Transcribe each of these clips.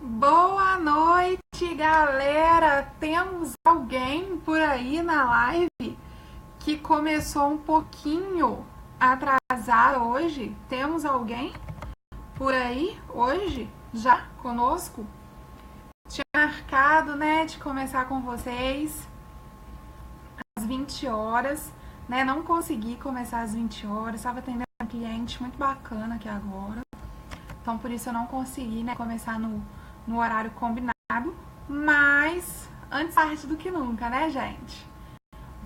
Boa noite, galera! Temos alguém por aí na live que começou um pouquinho atrasado hoje? Temos alguém por aí hoje já conosco? Tinha marcado, né, de começar com vocês às 20 horas, né? Não consegui começar às 20 horas, estava atendendo um cliente muito bacana aqui agora. Então, por isso eu não consegui, né, começar no horário combinado, mas antes tarde do que nunca, né, gente?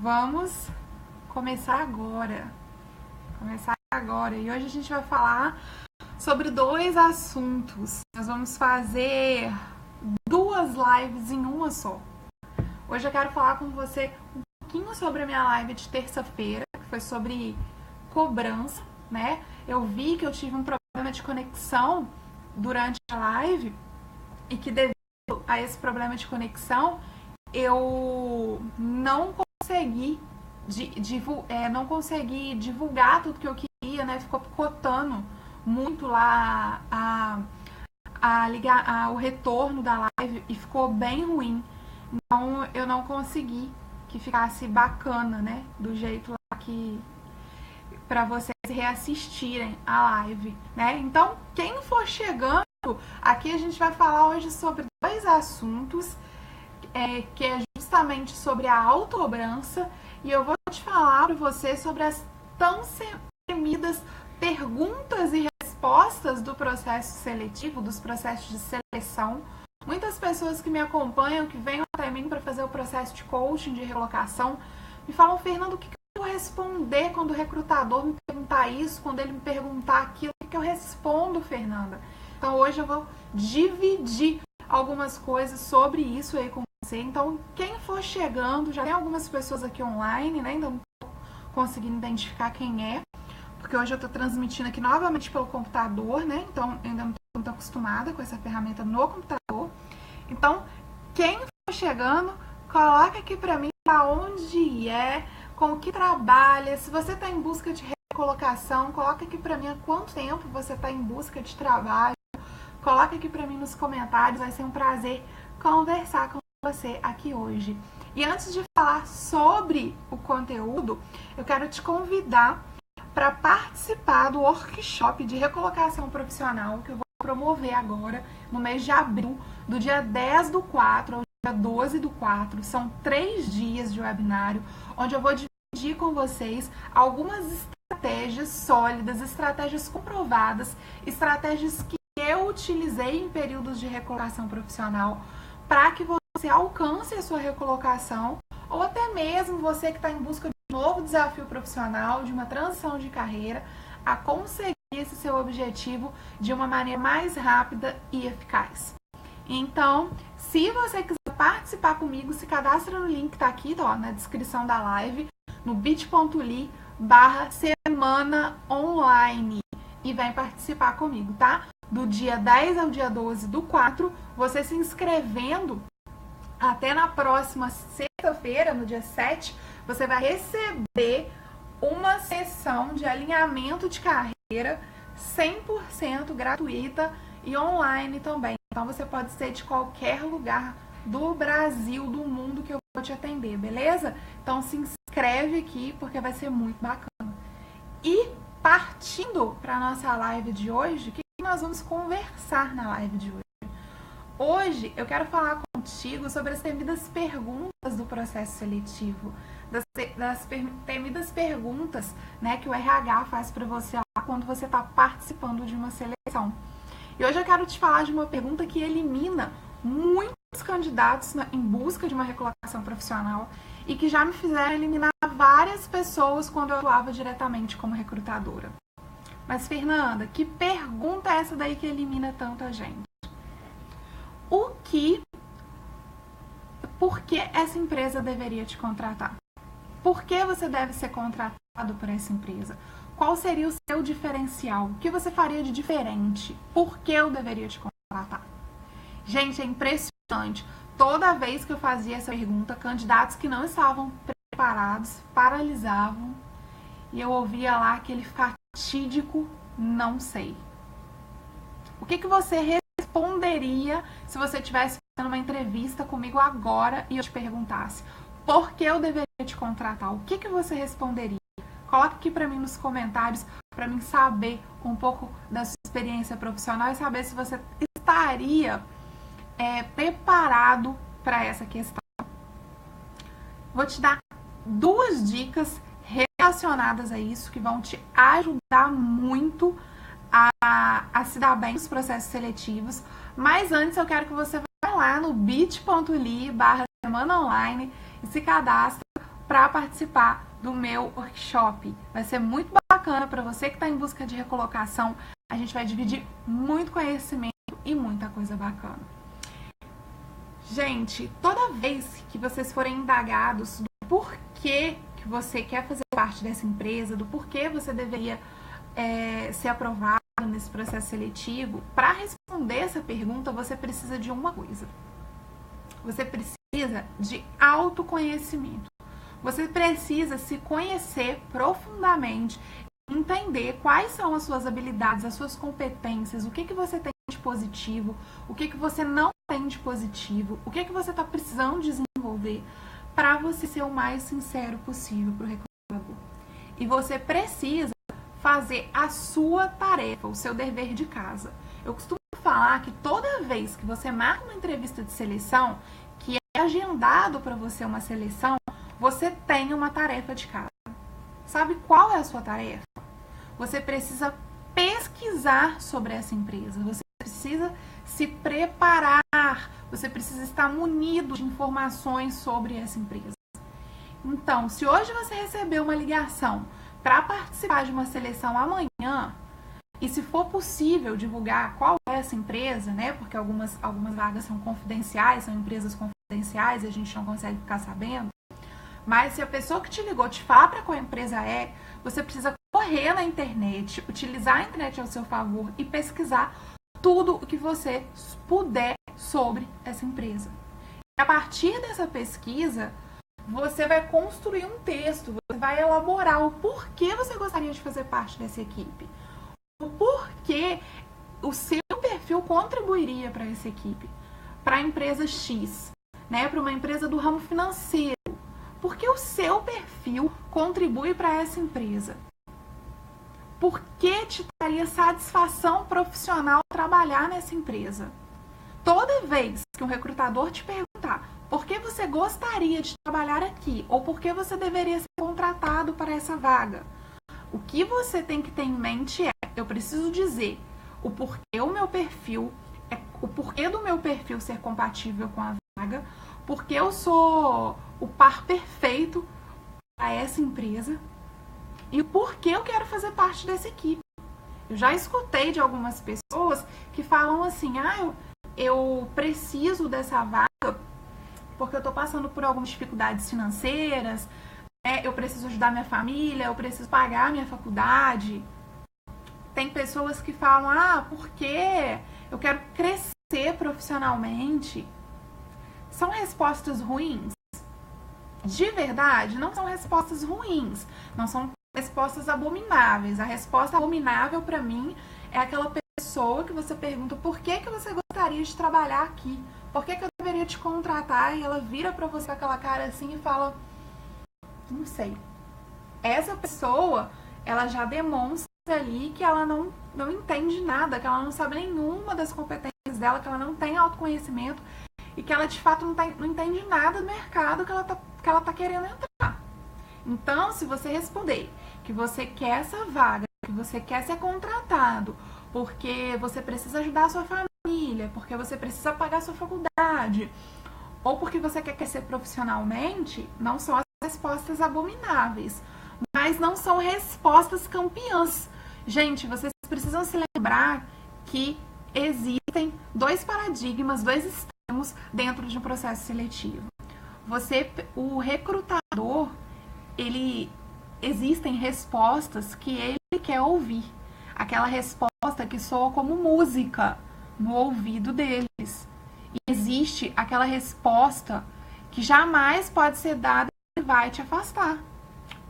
Vamos começar agora. E hoje a gente vai falar sobre dois assuntos. Nós vamos fazer duas lives em uma só. Hoje eu quero falar com você um pouquinho sobre a minha live de terça-feira, que foi sobre cobrança, né? Eu vi que eu tive um problema de conexão durante a live e que devido a esse problema de conexão eu não consegui divulgar tudo que eu queria, né? Ficou picotando muito lá o retorno da live e ficou bem ruim. Então eu não consegui que ficasse bacana, né? Do jeito lá que para vocês reassistirem a live, né? Então, quem for chegando, aqui a gente vai falar hoje sobre dois assuntos, que é justamente sobre a autocobrança, e eu vou te falar para você sobre as tão temidas perguntas e respostas do processo seletivo, dos processos de seleção. Muitas pessoas que me acompanham, que vêm até mim para fazer o processo de coaching, de relocação, me falam: Fernando, o que eu vou responder quando o recrutador me perguntar isso, quando ele me perguntar aquilo? O que eu respondo, Fernanda? Então hoje eu vou dividir algumas coisas sobre isso aí com você. Então quem for chegando, já tem algumas pessoas aqui online, né? Ainda não estou conseguindo identificar quem é, porque hoje eu estou transmitindo aqui novamente pelo computador, né? Então ainda não estou muito acostumada com essa ferramenta no computador. Então quem for chegando, coloca aqui para mim da onde é, com o que trabalha, se você está em busca de recolocação, coloca aqui para mim há quanto tempo você está em busca de trabalho, coloca aqui para mim nos comentários, vai ser um prazer conversar com você aqui hoje. E antes de falar sobre o conteúdo, eu quero te convidar para participar do workshop de recolocação profissional que eu vou promover agora no mês de abril, do dia 10/4 ao dia 12/4. São 3 dias de webinário, onde eu vou dividir com vocês algumas estratégias sólidas, estratégias comprovadas, estratégias que eu utilizei em períodos de recolocação profissional para que você alcance a sua recolocação, ou até mesmo você que está em busca de um novo desafio profissional, de uma transição de carreira, a conseguir esse seu objetivo de uma maneira mais rápida e eficaz. Então, se você quiser participar comigo, se cadastra no link que está aqui, ó, na descrição da live, no bit.ly/semana online, e vem participar comigo, tá? Do dia 10 ao dia 12/4, você se inscrevendo até na próxima sexta-feira, no dia 7, você vai receber uma sessão de alinhamento de carreira 100% gratuita e online também. Então você pode ser de qualquer lugar do Brasil, do mundo, que eu vou te atender, beleza? Então se inscreve aqui porque vai ser muito bacana. E partindo para a nossa live de hoje, o que nós vamos conversar na live de hoje? Hoje eu quero falar contigo sobre as temidas perguntas do processo seletivo, das temidas perguntas, né, que o RH faz para você lá quando você está participando de uma seleção. E hoje eu quero te falar de uma pergunta que elimina muitos candidatos em busca de uma recolocação profissional e que já me fizeram eliminar várias pessoas quando eu atuava diretamente como recrutadora. Mas, Fernanda, que pergunta é essa daí que elimina tanta gente? Por que essa empresa deveria te contratar? Por que você deve ser contratado por essa empresa? Qual seria o seu diferencial? O que você faria de diferente? Por que eu deveria te contratar? Gente, é impressionante. Toda vez que eu fazia essa pergunta, candidatos que não estavam preparados paralisavam e eu ouvia lá aquele fatídico não sei. O que você responderia se você estivesse fazendo uma entrevista comigo agora e eu te perguntasse por que eu deveria te contratar? O que você responderia? Coloque aqui para mim nos comentários, para mim saber um pouco da sua experiência profissional e saber se você estaria preparado para essa questão. Vou te dar 2 dicas relacionadas a isso que vão te ajudar muito a se dar bem nos processos seletivos. Mas antes eu quero que você vá lá no bit.ly/semana online e se cadastre para participar do meu workshop. Vai ser muito bacana para você que está em busca de recolocação. A gente vai dividir muito conhecimento e muita coisa bacana. Gente, toda vez que vocês forem indagados do porquê que você quer fazer parte dessa empresa, do porquê você deveria ser aprovado nesse processo seletivo, para responder essa pergunta, você precisa de uma coisa. Você precisa de autoconhecimento. Você precisa se conhecer profundamente, entender quais são as suas habilidades, as suas competências, o que você tem de positivo, o que você não tem de positivo, o que você está precisando desenvolver para você ser o mais sincero possível para o recrutador. E você precisa fazer a sua tarefa, o seu dever de casa. Eu costumo falar que toda vez que você marca uma entrevista de seleção, que é agendado para você uma seleção, você tem uma tarefa de casa. Sabe qual é a sua tarefa? Você precisa pesquisar sobre essa empresa, você precisa se preparar, você precisa estar munido de informações sobre essa empresa. Então, se hoje você recebeu uma ligação para participar de uma seleção amanhã, e se for possível divulgar qual é essa empresa, né? Porque algumas vagas são confidenciais, são empresas confidenciais e a gente não consegue ficar sabendo. Mas se a pessoa que te ligou te fala para qual empresa é, você precisa correr na internet, utilizar a internet ao seu favor e pesquisar tudo o que você puder sobre essa empresa. E a partir dessa pesquisa, você vai construir um texto, você vai elaborar o porquê você gostaria de fazer parte dessa equipe. O porquê o seu perfil contribuiria para essa equipe, para a empresa X, né, para uma empresa do ramo financeiro. Porque o seu perfil contribui para essa empresa. Por que te daria satisfação profissional trabalhar nessa empresa? Toda vez que um recrutador te perguntar por que você gostaria de trabalhar aqui ou por que você deveria ser contratado para essa vaga, o que você tem que ter em mente é: eu preciso dizer o porquê do meu perfil ser compatível com a vaga, porque eu sou o par perfeito para essa empresa e o porquê eu quero fazer parte dessa equipe. Eu já escutei de algumas pessoas que falam assim: eu preciso dessa vaga porque eu estou passando por algumas dificuldades financeiras, eu preciso ajudar minha família, eu preciso pagar minha faculdade. Tem pessoas que falam: porque eu quero crescer profissionalmente. São respostas ruins? De verdade, não são respostas ruins. Não são respostas abomináveis. A resposta abominável para mim é aquela pessoa que você pergunta por que você gostaria de trabalhar aqui? Por que eu deveria te contratar? E ela vira para você com aquela cara assim e fala: não sei. Essa pessoa, ela já demonstra ali que ela não entende nada, que ela não sabe nenhuma das competências dela, que ela não tem autoconhecimento e que ela de fato não entende nada do mercado que ela tá querendo entrar. Então, se você responder que você quer essa vaga, que você quer ser contratado porque você precisa ajudar a sua família, porque você precisa pagar a sua faculdade, ou porque você quer crescer profissionalmente, não são as respostas abomináveis, mas não são respostas campeãs. Gente, vocês precisam se lembrar que existem 2 paradigmas, 2 extremos dentro de um processo seletivo. O recrutador, existem respostas que ele quer ouvir. Aquela resposta que soa como música no ouvido deles. E existe aquela resposta que jamais pode ser dada e vai te afastar.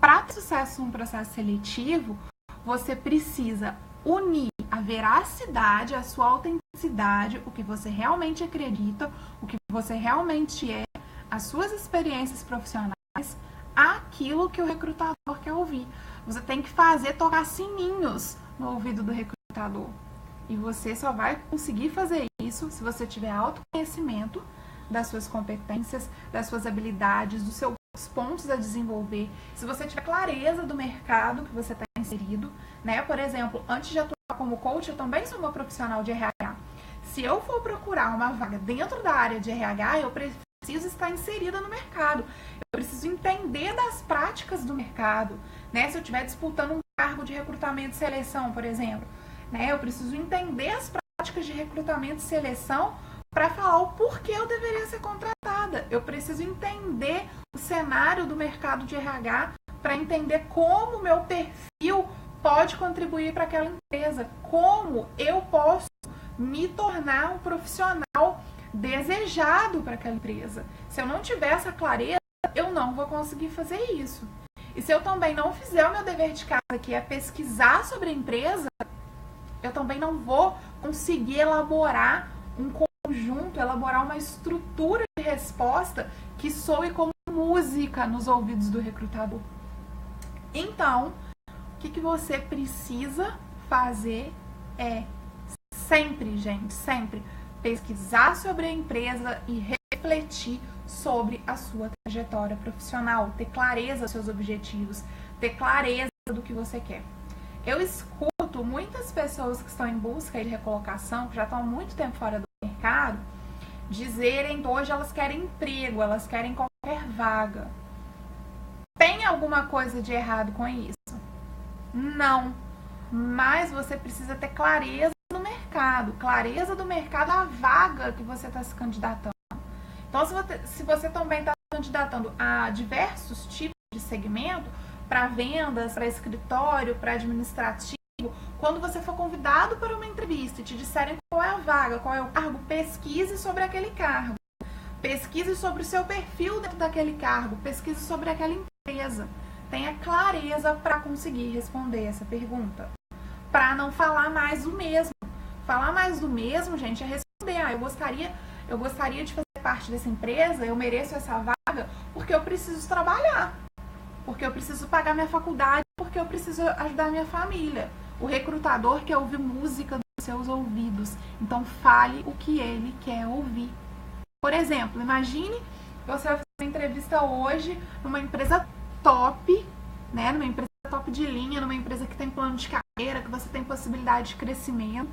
Para ter sucesso num processo seletivo, você precisa unir a veracidade, a sua autenticidade, o que você realmente acredita, o que você realmente é, as suas experiências profissionais, aquilo que o recrutador quer ouvir. Você tem que fazer tocar sininhos no ouvido do recrutador. E você só vai conseguir fazer isso se você tiver autoconhecimento das suas competências, das suas habilidades, dos seus pontos a desenvolver. Se você tiver clareza do mercado que você está inserido, né? Por exemplo, antes de atuar como coach, eu também sou uma profissional de RH. Se eu for procurar uma vaga dentro da área de RH, eu preciso estar inserida no mercado. Eu preciso entender das práticas do mercado, né? Se eu estiver disputando um cargo de recrutamento e seleção, por exemplo, né? Eu preciso entender as práticas de recrutamento e seleção para falar o porquê eu deveria ser contratada. Eu preciso entender o cenário do mercado de RH para entender como o meu perfil pode contribuir para aquela empresa, como eu posso me tornar um profissional desejado para aquela empresa. Se eu não tiver essa clareza, eu não vou conseguir fazer isso. E se eu também não fizer o meu dever de casa, que é pesquisar sobre a empresa, eu também não vou conseguir elaborar um conjunto, elaborar uma estrutura de resposta que soe como música nos ouvidos do recrutador. Então, o que você precisa fazer é sempre, gente, sempre pesquisar sobre a empresa e refletir sobre a sua trajetória profissional, ter clareza dos seus objetivos, ter clareza do que você quer. Eu escuto muitas pessoas que estão em busca de recolocação, que já estão há muito tempo fora do mercado, dizerem que hoje elas querem emprego, elas querem qualquer vaga. Tem alguma coisa de errado com isso? Não. Mas você precisa ter clareza do mercado, a vaga que você está se candidatando. Então, se você também está se candidatando a diversos tipos de segmento, para vendas, para escritório, para administrativo, quando você for convidado para uma entrevista e te disserem qual é a vaga, qual é o cargo, pesquise sobre aquele cargo. Pesquise sobre o seu perfil dentro daquele cargo, pesquise sobre aquela empresa. Tenha clareza para conseguir responder essa pergunta. Para não falar mais do mesmo. Falar mais do mesmo, gente, é responder. Eu gostaria de fazer parte dessa empresa, eu mereço essa vaga porque eu preciso trabalhar. Porque eu preciso pagar minha faculdade, porque eu preciso ajudar minha família. O recrutador quer ouvir música dos seus ouvidos. Então, fale o que ele quer ouvir. Por exemplo, imagine você vai fazer uma entrevista hoje numa empresa top, né? Numa empresa top de linha, numa empresa que tem plano de carreira, que você tem possibilidade de crescimento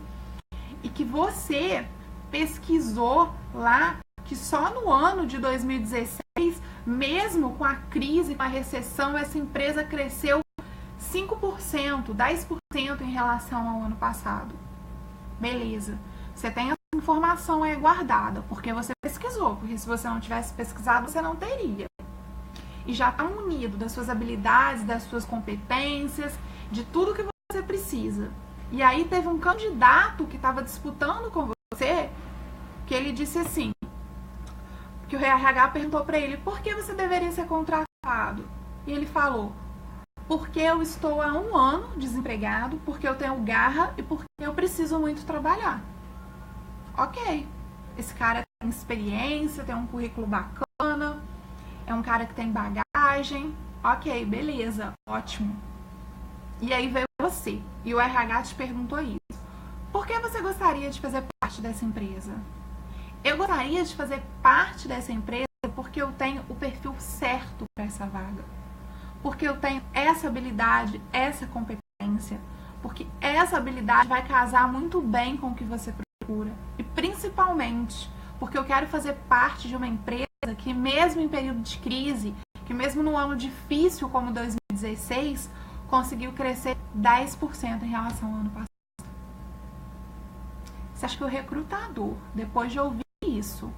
e que você pesquisou lá que só no ano de 2016, mesmo com a crise, com a recessão, essa empresa cresceu 5%, 10% em relação ao ano passado. Beleza. Você tem essa informação aí guardada, porque você pesquisou, porque se você não tivesse pesquisado, você não teria. E já está unido das suas habilidades, das suas competências, de tudo que você precisa. E aí teve um candidato que estava disputando com você, que ele disse assim, que o RH perguntou para ele, por que você deveria ser contratado? E ele falou, porque eu estou há 1 ano desempregado, porque eu tenho garra e porque eu preciso muito trabalhar. Ok, esse cara tem experiência, tem um currículo bacana, é um cara que tem bagagem, ok, beleza, ótimo. E aí veio você, e o RH te perguntou isso. Por que você gostaria de fazer parte dessa empresa? Eu gostaria de fazer parte dessa empresa porque eu tenho o perfil certo para essa vaga. Porque eu tenho essa habilidade, essa competência. Porque essa habilidade vai casar muito bem com o que você procura. E principalmente porque eu quero fazer parte de uma empresa que mesmo em período de crise, que mesmo num ano difícil como 2016, conseguiu crescer 10% em relação ao ano passado. Você acha que o recrutador, depois de ouvir isso,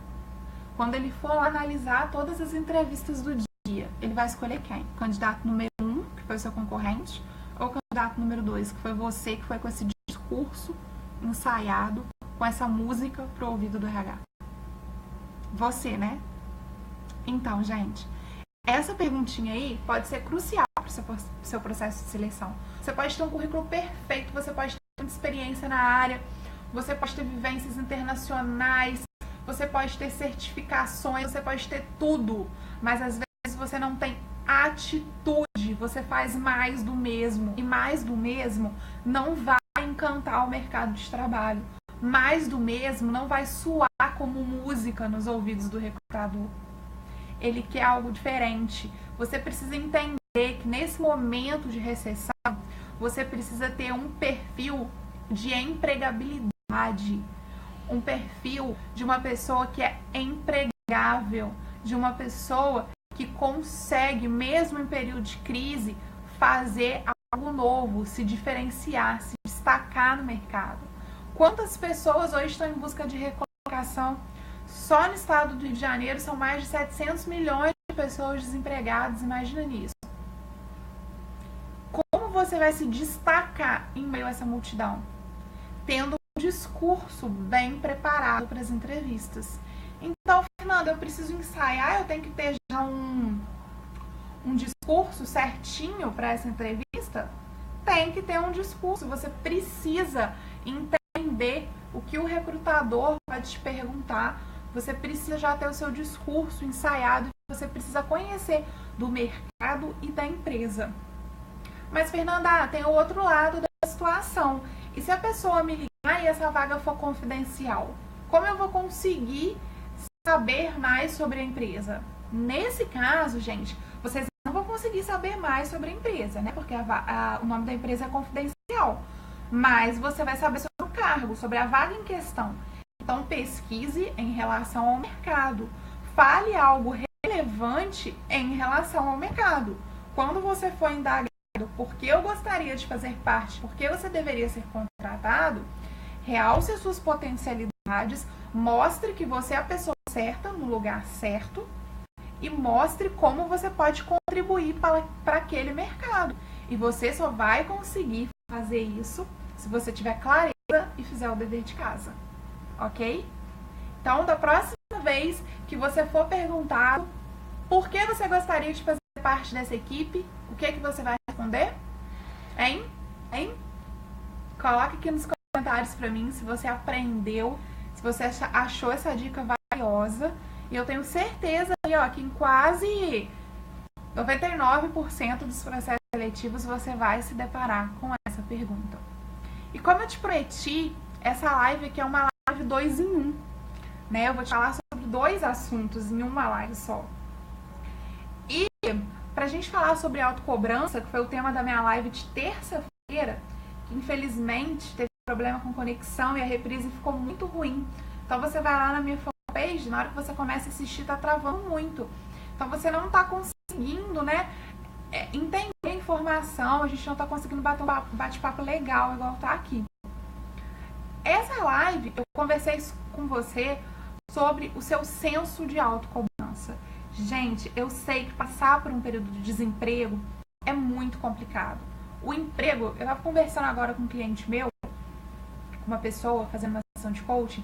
quando ele for analisar todas as entrevistas do dia, ele vai escolher quem? O candidato número 1, que foi o seu concorrente, ou o candidato número 2, que foi você, que foi com esse discurso ensaiado, com essa música pro ouvido do RH? Você, né? Então, gente, essa perguntinha aí pode ser crucial para o seu processo de seleção. Você pode ter um currículo perfeito, você pode ter ter experiência na área, você pode ter vivências internacionais, você pode ter certificações, você pode ter tudo, mas às vezes você não tem atitude, você faz mais do mesmo, e mais do mesmo não vai encantar o mercado de trabalho, mais do mesmo não vai soar como música nos ouvidos do recrutador. Ele quer algo diferente. Você precisa entender que nesse momento de recessão, você precisa ter um perfil de empregabilidade, um perfil de uma pessoa que é empregável, de uma pessoa que consegue, mesmo em período de crise, fazer algo novo, se diferenciar, se destacar no mercado. Quantas pessoas hoje estão em busca de recolocação? Só no estado do Rio de Janeiro são mais de 700 milhões de pessoas desempregadas, imagina nisso. Como você vai se destacar em meio a essa multidão? Tendo um discurso bem preparado para as entrevistas. Então, Fernanda, eu preciso ensaiar, eu tenho que ter já um discurso certinho para essa entrevista? Tem que ter um discurso, você precisa entender o que o recrutador vai te perguntar, você precisa já ter o seu discurso ensaiado, você precisa conhecer do mercado e da empresa. Mas, Fernanda, tem o outro lado da situação. E se a pessoa me ligar e essa vaga for confidencial? Como eu vou conseguir saber mais sobre a empresa? Nesse caso, gente, vocês não vão conseguir saber mais sobre a empresa, né? Porque o nome da empresa é confidencial. Mas você vai saber sobre o cargo, sobre a vaga em questão. Então, pesquise em relação ao mercado. Fale algo relevante em relação ao mercado. Quando você for indagar por que eu gostaria de fazer parte, por que você deveria ser contratado, realce as suas potencialidades, mostre que você é a pessoa certa, no lugar certo, e mostre como você pode contribuir para aquele mercado. E você só vai conseguir fazer isso se você tiver clareza e fizer o dever de casa. Ok? Então, da próxima vez que você for perguntado por que você gostaria de fazer parte dessa equipe, o que você vai responder? Hein? Coloque aqui nos comentários pra mim se você aprendeu, se você achou essa dica valiosa. E eu tenho certeza que em quase 99% dos processos seletivos você vai se deparar com essa pergunta. E como eu te prometi, essa live aqui é uma live 2 em 1. Né? Eu vou te falar sobre 2 assuntos em uma live só. E pra gente falar sobre autocobrança, que foi o tema da minha live de terça-feira, que infelizmente teve problema com conexão e a reprise ficou muito ruim. Então você vai lá na minha fanpage, na hora que você começa a assistir, tá travando muito. Então você não tá conseguindo, né, entender a informação, a gente não tá conseguindo bater um bate-papo legal, igual tá aqui. Essa live, eu conversei com você sobre o seu senso de autocobrança. Gente, eu sei que passar por um período de desemprego é muito complicado. O emprego, eu estava conversando agora com um cliente meu, uma pessoa fazendo uma sessão de coaching,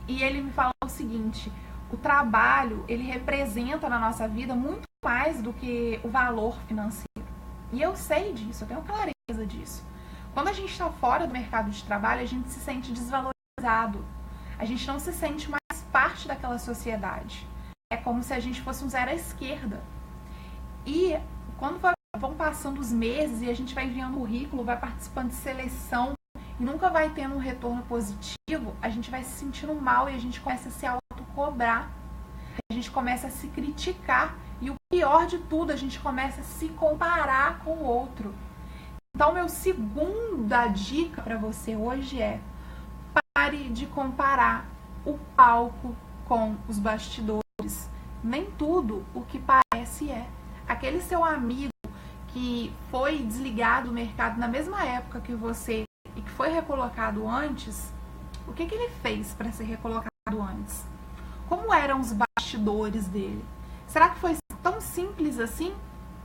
e ele me falou o seguinte: o trabalho, ele representa na nossa vida muito mais do que o valor financeiro. E eu sei disso, eu tenho clareza disso. Quando a gente está fora do mercado de trabalho, a gente se sente desvalorizado. A gente não se sente mais parte daquela sociedade. É como se a gente fosse um zero à esquerda. E quando vão passando os meses e a gente vai enviando currículo, vai participando de seleção e nunca vai tendo um retorno positivo, a gente vai se sentindo mal e a gente começa a se autocobrar. A gente começa a se criticar e o pior de tudo, a gente começa a se comparar com o outro. Então, meu segunda dica para você hoje é: pare de comparar o palco com os bastidores. Nem tudo o que parece é. Aquele seu amigo que foi desligado do mercado na mesma época que você e que foi recolocado antes, o que ele fez para ser recolocado antes? Como eram os bastidores dele? Será que foi tão simples assim?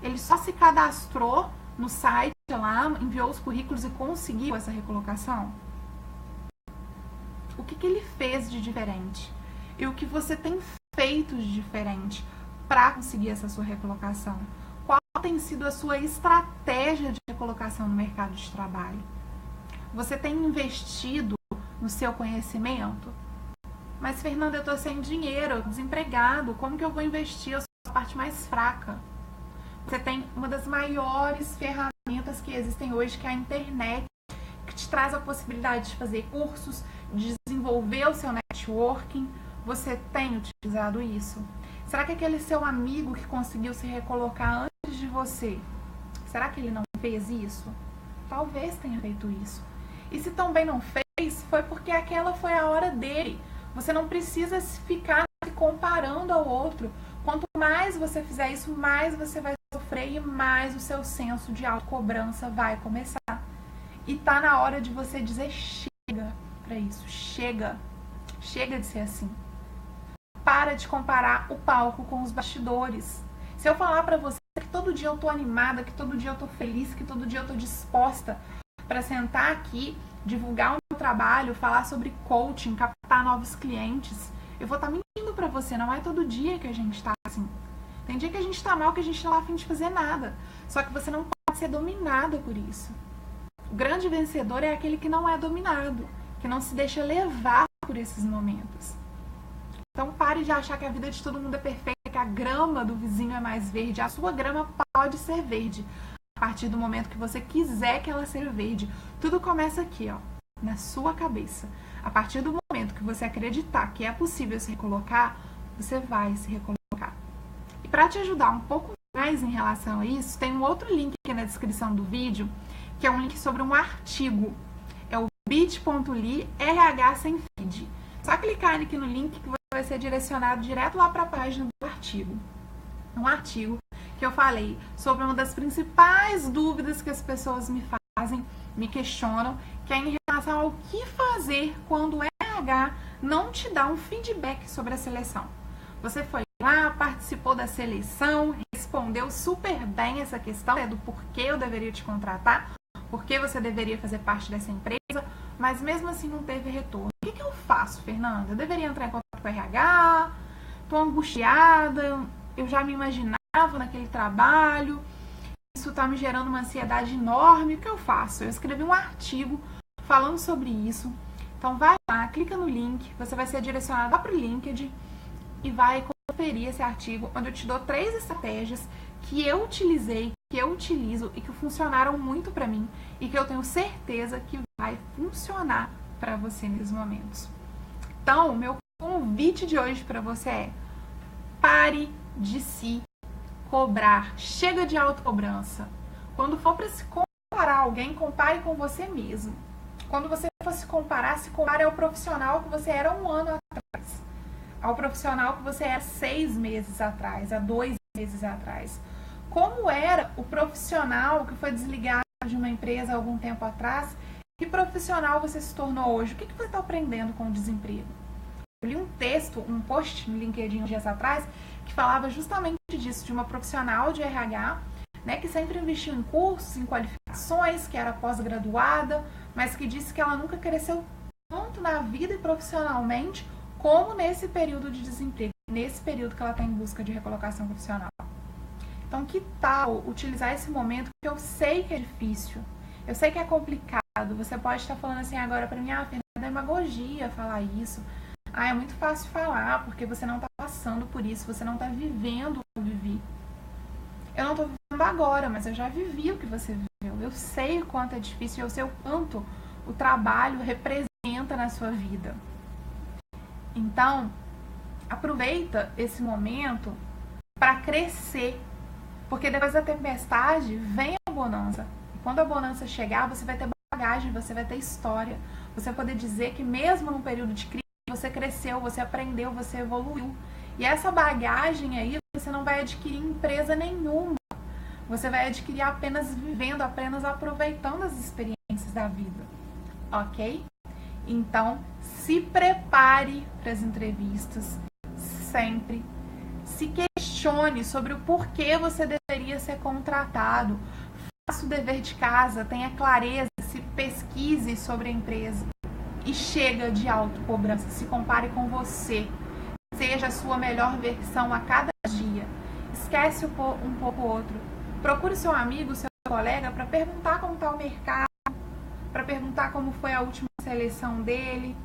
Ele só se cadastrou no site lá, enviou os currículos e conseguiu essa recolocação? O que ele fez de diferente? E o que você tem feito de diferente para conseguir essa sua recolocação? Qual tem sido a sua estratégia de recolocação no mercado de trabalho? Você tem investido no seu conhecimento? Mas, Fernanda, eu tô sem dinheiro, desempregado, como que eu vou investir? Eu sou a parte mais fraca. Você tem uma das maiores ferramentas que existem hoje, que é a internet, que te traz a possibilidade de fazer cursos, de desenvolver o seu networking. Você tem utilizado isso? Será que aquele seu amigo que conseguiu se recolocar antes de você, será que ele não fez isso? Talvez tenha feito isso. E se também não fez, foi porque aquela foi a hora dele. Você não precisa ficar se comparando ao outro. Quanto mais você fizer isso, mais você vai sofrer e mais o seu senso de autocobrança vai começar. E tá na hora de você dizer chega pra isso. Chega. Chega de ser assim. Para de comparar o palco com os bastidores. Se eu falar pra você que todo dia eu tô animada, que todo dia eu tô feliz, que todo dia eu tô disposta para sentar aqui, divulgar o meu trabalho, falar sobre coaching, captar novos clientes, eu vou estar mentindo pra você. Não é todo dia que a gente tá assim. Tem dia que a gente tá mal, que a gente tá lá a fim de fazer nada. Só que você não pode ser dominada por isso. O grande vencedor é aquele que não é dominado, que não se deixa levar por esses momentos. Então pare de achar que a vida de todo mundo é perfeita, que a grama do vizinho é mais verde. A sua grama pode ser verde a partir do momento que você quiser que ela seja verde. Tudo começa aqui, ó, na sua cabeça. A partir do momento que você acreditar que é possível se recolocar, você vai se recolocar. E para te ajudar um pouco mais em relação a isso, tem um outro link aqui na descrição do vídeo, que é um link sobre um artigo. É o bit.ly RH sem feed. Só clicar aqui no link que você vai ser direcionado direto lá para a página do artigo. Um artigo que eu falei sobre uma das principais dúvidas que as pessoas me fazem, me questionam, que é em relação ao que fazer quando o RH não te dá um feedback sobre a seleção. Você foi lá, participou da seleção, respondeu super bem essa questão do porquê eu deveria te contratar, porquê você deveria fazer parte dessa empresa, mas mesmo assim não teve retorno. O que eu faço, Fernanda? Eu deveria entrar em contato com o RH? Tô angustiada, eu já me imaginava naquele trabalho, isso tá me gerando uma ansiedade enorme. O que eu faço? Eu escrevi um artigo falando sobre isso. Então vai lá, clica no link, você vai ser direcionado lá para o LinkedIn e vai conferir esse artigo, onde eu te dou 3 estratégias que eu utilizei, que eu utilizo e que funcionaram muito para mim e que eu tenho certeza que vai funcionar para você nesses momentos. Então, o meu convite de hoje para você é: pare de se cobrar. Chega de autocobrança. Quando for para se comparar a alguém, compare com você mesmo. Quando você for se compare ao profissional que você era 1 ano atrás, ao profissional que você era 6 meses atrás, há 2 meses atrás. Como era o profissional que foi desligado de uma empresa há algum tempo atrás? Que profissional você se tornou hoje? O que você está aprendendo com o desemprego? Eu li um texto, um post no LinkedIn uns dias atrás, que falava justamente disso, de uma profissional de RH, né, que sempre investiu em cursos, em qualificações, que era pós-graduada, mas que disse que ela nunca cresceu tanto na vida e profissionalmente como nesse período de desemprego, nesse período que ela está em busca de recolocação profissional. Então, que tal utilizar esse momento, que eu sei que é difícil, eu sei que é complicado, você pode estar falando assim agora para mim, Fernanda, é demagogia falar isso, é muito fácil falar, porque você não está passando por isso, você não está vivendo o que eu vivi. Eu não estou vivendo agora, mas eu já vivi o que você viveu. Eu sei o quanto é difícil, eu sei o quanto o trabalho representa na sua vida. Então, aproveita esse momento para crescer, porque depois da tempestade vem a bonança. E quando a bonança chegar, você vai ter bagagem, você vai ter história. Você vai poder dizer que mesmo num período de crise, você cresceu, você aprendeu, você evoluiu. E essa bagagem aí, você não vai adquirir em empresa nenhuma. Você vai adquirir apenas vivendo, apenas aproveitando as experiências da vida. Ok? Então, se prepare para as entrevistas sempre. Se questione sobre o porquê você deveria ser contratado. Faça o dever de casa, tenha clareza, se pesquise sobre a empresa. E chega de autocobrança, se compare com você. Seja a sua melhor versão a cada dia. Esquece um pouco o outro. Procure seu amigo, seu colega para perguntar como está o mercado. para perguntar como foi a última seleção dele,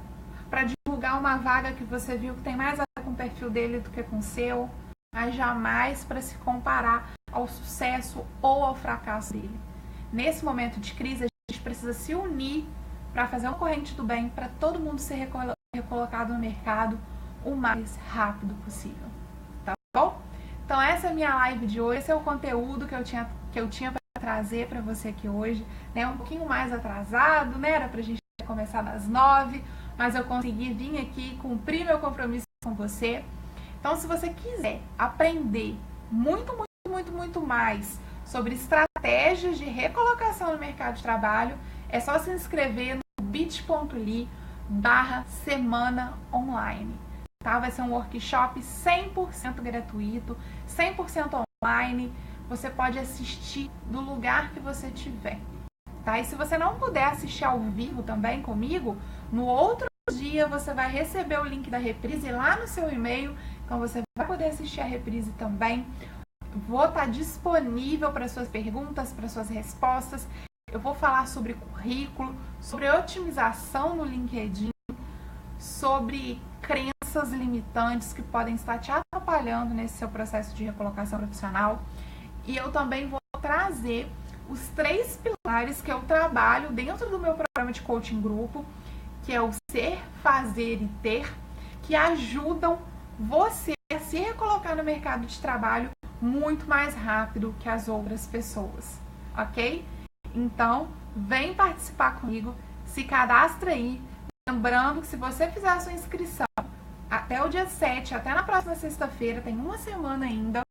para divulgar uma vaga que você viu que tem mais a ver com o perfil dele do que com o seu, mas jamais para se comparar ao sucesso ou ao fracasso dele. Nesse momento de crise, a gente precisa se unir para fazer uma corrente do bem para todo mundo ser recolocado no mercado o mais rápido possível. Tá bom? Então essa é a minha live de hoje, esse é o conteúdo que eu tinha para trazer para você aqui hoje, né? Um pouquinho mais atrasado, né? Era pra gente começar às 9, mas eu consegui vir aqui cumprir meu compromisso com você. Então, se você quiser aprender muito mais sobre estratégias de recolocação no mercado de trabalho, é só se inscrever no bit.ly/semana online. Tá? Vai ser um workshop 100% gratuito, 100% online. Você pode assistir do lugar que você estiver. Tá? E se você não puder assistir ao vivo também comigo, no outro dia você vai receber o link da reprise lá no seu e-mail. Então você vai poder assistir a reprise também. Vou estar disponível para suas perguntas, para suas respostas. Eu vou falar sobre currículo, sobre otimização no LinkedIn, sobre crenças limitantes que podem estar te atrapalhando nesse seu processo de recolocação profissional. E eu também vou trazer os 3 pilares que eu trabalho dentro do meu programa de coaching grupo, que é o ser, fazer e ter, que ajudam você a se recolocar no mercado de trabalho muito mais rápido que as outras pessoas, ok? Então, vem participar comigo, se cadastra aí. Lembrando que se você fizer a sua inscrição até o dia 7, até na próxima sexta-feira, tem uma semana ainda,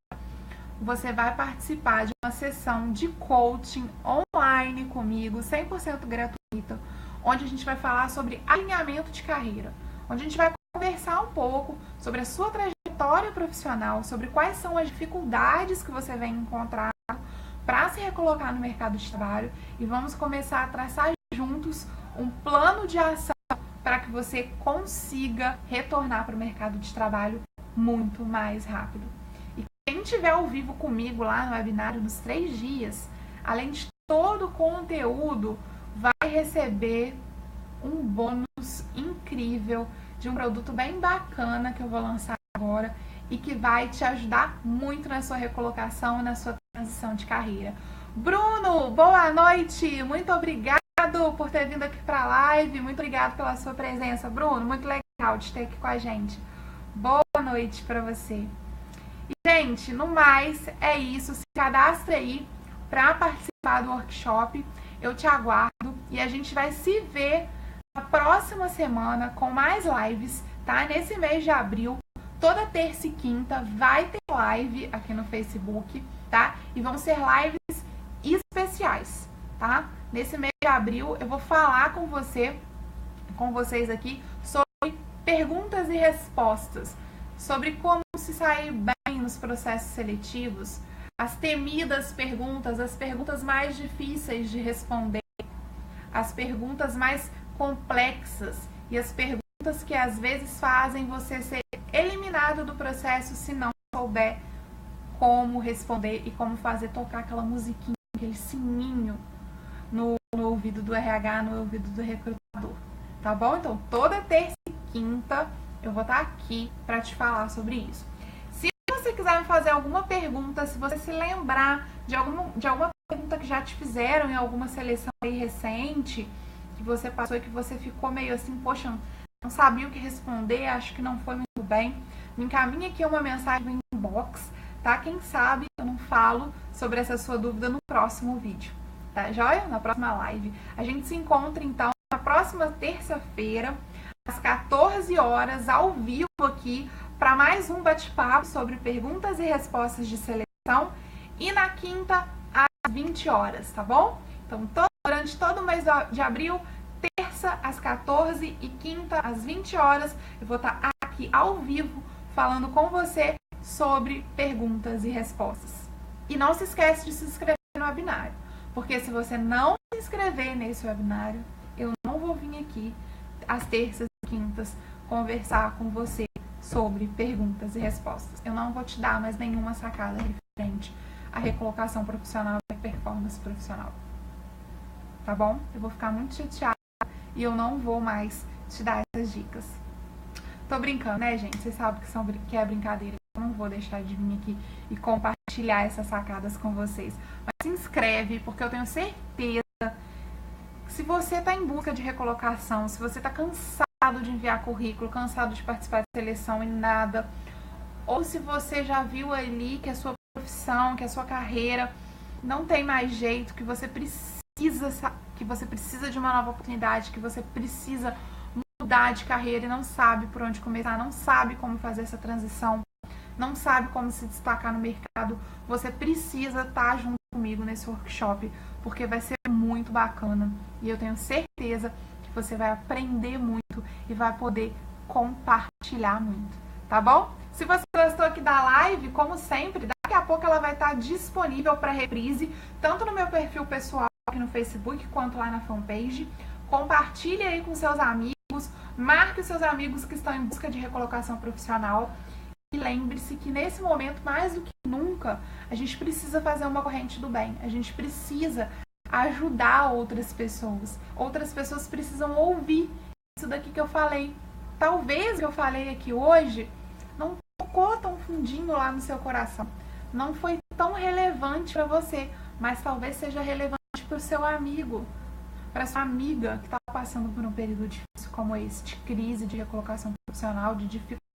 você vai participar de uma sessão de coaching online comigo, 100% gratuita, onde a gente vai falar sobre alinhamento de carreira, onde a gente vai conversar um pouco sobre a sua trajetória profissional, sobre quais são as dificuldades que você vem encontrar para se recolocar no mercado de trabalho e vamos começar a traçar juntos um plano de ação para que você consiga retornar para o mercado de trabalho muito mais rápido. E quem estiver ao vivo comigo lá no webinário nos 3 dias, além de todo o conteúdo, vai receber um bônus incrível de um produto bem bacana que eu vou lançar agora e que vai te ajudar muito na sua recolocação e na sua transição de carreira. Bruno, boa noite! Muito obrigado por ter vindo aqui para a live. Muito obrigado pela sua presença, Bruno. Muito legal de ter aqui com a gente. Boa noite para você. E, gente, no mais, é isso. Se cadastre aí para participar do workshop. Eu te aguardo e a gente vai se ver na próxima semana com mais lives, tá? Nesse mês de abril, toda terça e quinta vai ter live aqui no Facebook, tá? E vão ser lives especiais, tá? Nesse mês de abril eu vou falar com vocês aqui sobre perguntas e respostas, sobre como se sair bem nos processos seletivos, as temidas perguntas, as perguntas mais difíceis de responder, as perguntas mais complexas e as perguntas que às vezes fazem você ser eliminado do processo se não souber como responder e como fazer tocar aquela musiquinha, aquele sininho no ouvido do RH, no ouvido do recrutador, tá bom? Então, toda terça e quinta eu vou estar aqui para te falar sobre isso. Se você quiser me fazer alguma pergunta, se você se lembrar de alguma pergunta que já te fizeram em alguma seleção aí recente, que você passou e que você ficou meio assim, poxa, não sabia o que responder, acho que não foi muito bem, me encaminha aqui uma mensagem no inbox, tá? Quem sabe eu não falo sobre essa sua dúvida no próximo vídeo, tá joia? Na próxima live. A gente se encontra então na próxima terça-feira, às 14 horas, ao vivo aqui, para mais um bate-papo sobre perguntas e respostas de seleção, e na quinta, às 20 horas, tá bom? Então, durante todo o mês de abril, terça às 14 e quinta às 20 horas, eu vou estar aqui ao vivo falando com você sobre perguntas e respostas. E não se esquece de se inscrever no webinário, porque se você não se inscrever nesse webinário, eu não vou vir aqui às terças e quintas conversar com você sobre perguntas e respostas. Eu não vou te dar mais nenhuma sacada referente à recolocação profissional e à performance profissional. tá bom? Eu vou ficar muito chateada e eu não vou mais te dar essas dicas. Tô brincando, né, gente? Vocês sabem que é brincadeira. Eu não vou deixar de vir aqui e compartilhar essas sacadas com vocês. Mas se inscreve, porque eu tenho certeza que se você tá em busca de recolocação, se você tá cansado de enviar currículo, cansado de participar de seleção e nada, ou se você já viu ali que a sua profissão, que a sua carreira não tem mais jeito, que você precisa de uma nova oportunidade, que você precisa mudar de carreira e não sabe por onde começar, não sabe como fazer essa transição, não sabe como se destacar no mercado, você precisa estar junto comigo nesse workshop, porque vai ser muito bacana e eu tenho certeza que você vai aprender muito e vai poder compartilhar muito, tá bom? Se você gostou aqui da live, como sempre, daqui a pouco ela vai estar disponível para reprise, tanto no meu perfil pessoal aqui no Facebook, quanto lá na fanpage. Compartilhe aí com seus amigos, marque os seus amigos que estão em busca de recolocação profissional. E lembre-se que nesse momento, mais do que nunca, a gente precisa fazer uma corrente do bem. A gente precisa ajudar outras pessoas. Outras pessoas precisam ouvir isso daqui que eu falei. Talvez o que eu falei aqui hoje não tocou tão fundinho lá no seu coração. Não foi tão relevante para você, mas talvez seja relevante para o seu amigo, para sua amiga que está passando por um período difícil como esse, de crise, de recolocação profissional, de dificuldade.